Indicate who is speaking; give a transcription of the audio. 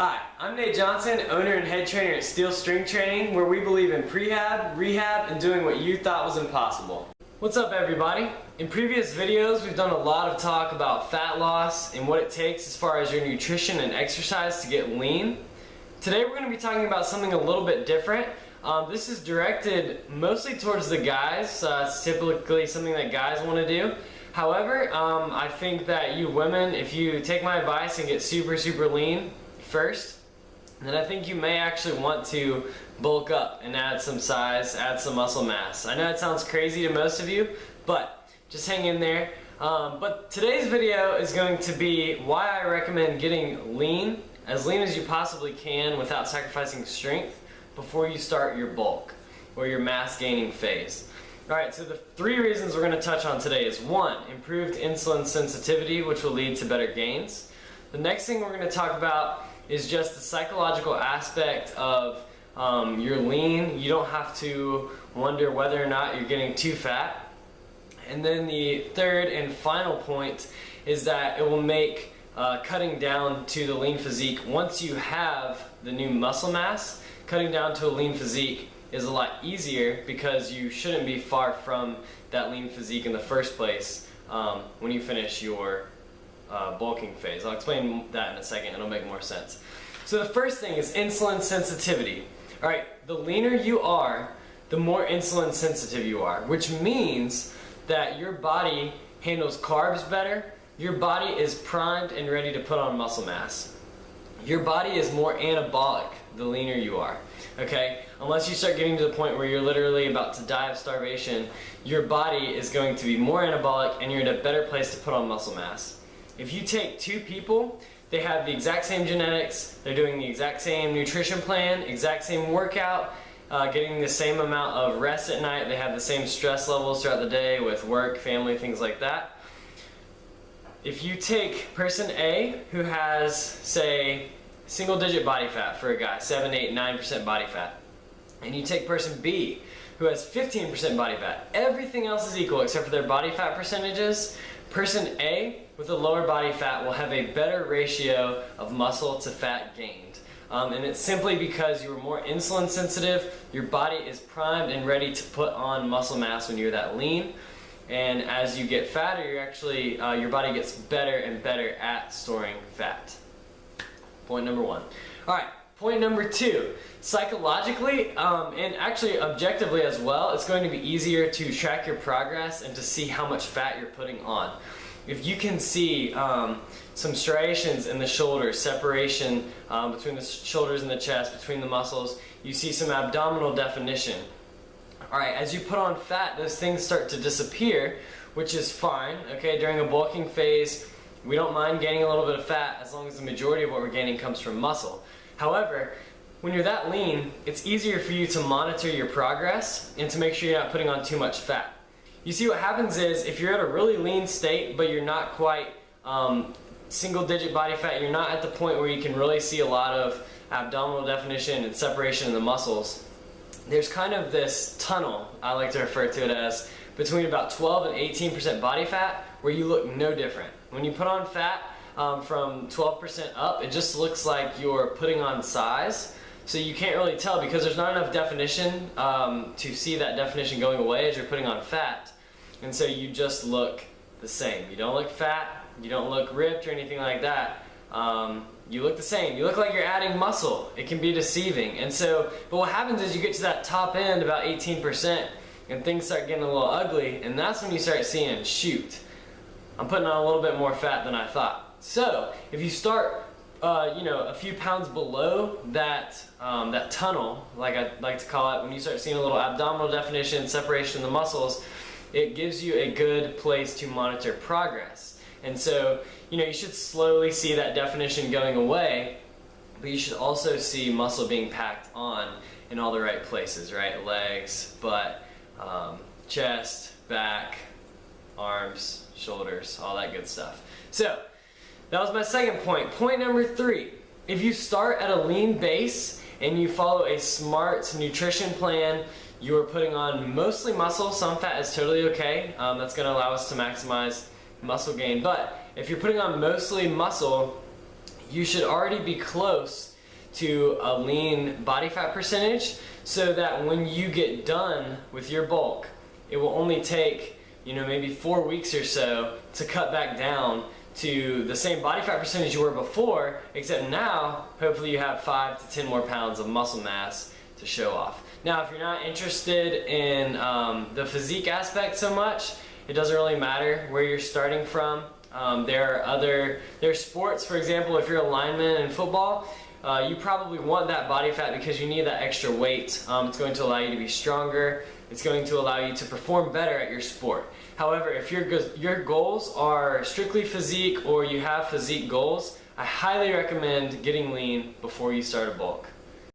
Speaker 1: Hi, I'm Nate Johnson, owner and head trainer at Steel Strength Training, where we believe in prehab, rehab, and doing what you thought was impossible. What's up, everybody? In previous videos, we've done a lot of talk about fat loss and what it takes as far as your nutrition and exercise to get lean. Today, we're going to be talking about something a little bit different. This is directed mostly towards the guys. It's typically something that guys want to do. However, I think that you women, if you take my advice and get super lean first, then I think you may actually want to bulk up and add some size, add some muscle mass. I know it sounds crazy to most of you, but just hang in there. But today's video is going to be why I recommend getting lean as you possibly can without sacrificing strength before you start your bulk or your mass gaining phase. Alright, so the 3 reasons we're going to touch on today is 1, improved insulin sensitivity, which will lead to better gains. The next thing we're going to talk about is just the psychological aspect of your lean. You don't have to wonder whether or not you're getting too fat. And then the third and final point is that it will make cutting down to the lean physique, once you have the new muscle mass, cutting down to a lean physique is a lot easier because you shouldn't be far from that lean physique in the first place when you finish your bulking phase. I'll explain that in a second, it'll make more sense. So the first thing is insulin sensitivity. Alright, the leaner you are, the more insulin sensitive you are, which means that your body handles carbs better, your body is primed and ready to put on muscle mass. Your body is more anabolic the leaner you are, okay? Unless you start getting to the point where you're literally about to die of starvation, your body is going to be more anabolic and you're in a better place to put on muscle mass. If you take 2 people, they have the exact same genetics, they're doing the exact same nutrition plan, exact same workout, getting the same amount of rest at night, they have the same stress levels throughout the day with work, family, things like that. If you take person A, who has, say, single-digit body fat for a guy, 7, 8, 9% body fat, and you take person B, who has 15% body fat, everything else is equal except for their body fat percentages, person A with a lower body fat will have a better ratio of muscle to fat gained. And it's simply because you are more insulin sensitive, your body is primed and ready to put on muscle mass when you're that lean. And as you get fatter, you're actually, your body gets better and better at storing fat. Point number 1. Alright, point number 2. Psychologically, and actually objectively as well, it's going to be easier to track your progress and to see how much fat you're putting on. If you can see some striations in the shoulders, separation between the shoulders and the chest, between the muscles, you see some abdominal definition. Alright, as you put on fat, those things start to disappear, which is fine. Okay, during a bulking phase, we don't mind gaining a little bit of fat as long as the majority of what we're gaining comes from muscle. However, when you're that lean, it's easier for you to monitor your progress and to make sure you're not putting on too much fat. You see, what happens is, if you're at a really lean state, but you're not quite single-digit body fat, you're not at the point where you can really see a lot of abdominal definition and separation in the muscles, there's kind of this tunnel, I like to refer to it as, between about 12 and 18% body fat, where you look no different. When you put on fat from 12% up, it just looks like you're putting on size. So you can't really tell because there's not enough definition to see that definition going away as you're putting on fat. And so you just look the same. You don't look fat, you don't look ripped or anything like that. You look the same. You look like you're adding muscle. It can be deceiving. And so, but what happens is you get to that top end, about 18%, and things start getting a little ugly, and that's when you start seeing, shoot, I'm putting on a little bit more fat than I thought. So, if you start a few pounds below that that tunnel, like I like to call it, when you start seeing a little abdominal definition, separation in the muscles, it gives you a good place to monitor progress. And so, you should slowly see that definition going away, but you should also see muscle being packed on in all the right places, right? Legs, butt, chest, back, arms, shoulders, all that good stuff. So, that was my second point. Point number 3. If you start at a lean base and you follow a smart nutrition plan, you are putting on mostly muscle. Some fat is totally okay. That's going to allow us to maximize muscle gain. But if you're putting on mostly muscle, you should already be close to a lean body fat percentage, so that when you get done with your bulk, it will only take, you know, maybe 4 weeks or so to cut back down to the same body fat percentage you were before, except now hopefully you have 5 to 10 more pounds of muscle mass to show off. Now, if you're not interested in the physique aspect so much, it doesn't really matter where you're starting from. There are sports, for example, if you're a lineman in football, you probably want that body fat because you need that extra weight. It's going to allow you to be stronger. It's going to allow you to perform better at your sport. However, if your goals are strictly physique or you have physique goals, I highly recommend getting lean before you start a bulk.